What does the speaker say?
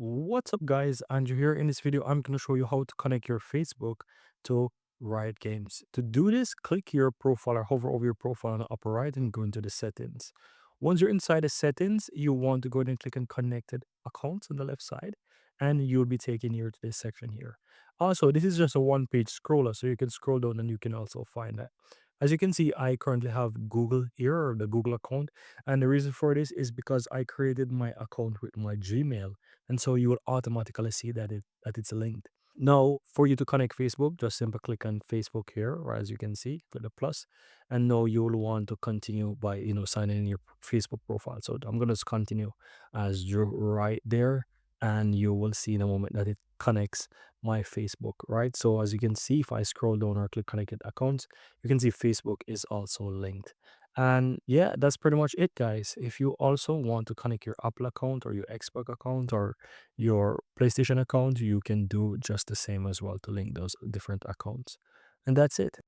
What's up guys, Andrew here. In this video I'm going to show you how to connect your Facebook to Riot Games. To do this, click your profile or hover over your profile on the upper right and go into the settings. Once you're inside the settings, you want to go ahead and click on connected accounts on the left side, and you'll be taken here to this section here. Also, this is just a one-page scroller, so you can scroll down and you can also find that. As you can see, I currently have Google here, or the Google account, and the reason for this is because I created my account with my Gmail, and so you will automatically see that it's linked. Now, for you to connect Facebook, just simply click on Facebook here, or as you can see, click the plus, and now you will want to continue by signing in your Facebook profile. So I'm gonna just continue as Drew right there, and you will see in a moment that it connects my Facebook, right? So as you can see, if I scroll down or click connected accounts, you can see Facebook is also linked. And yeah, that's pretty much it, guys. If you also want to connect your Apple account or your Xbox account or your PlayStation account, you can do just the same as well to link those different accounts. And that's it.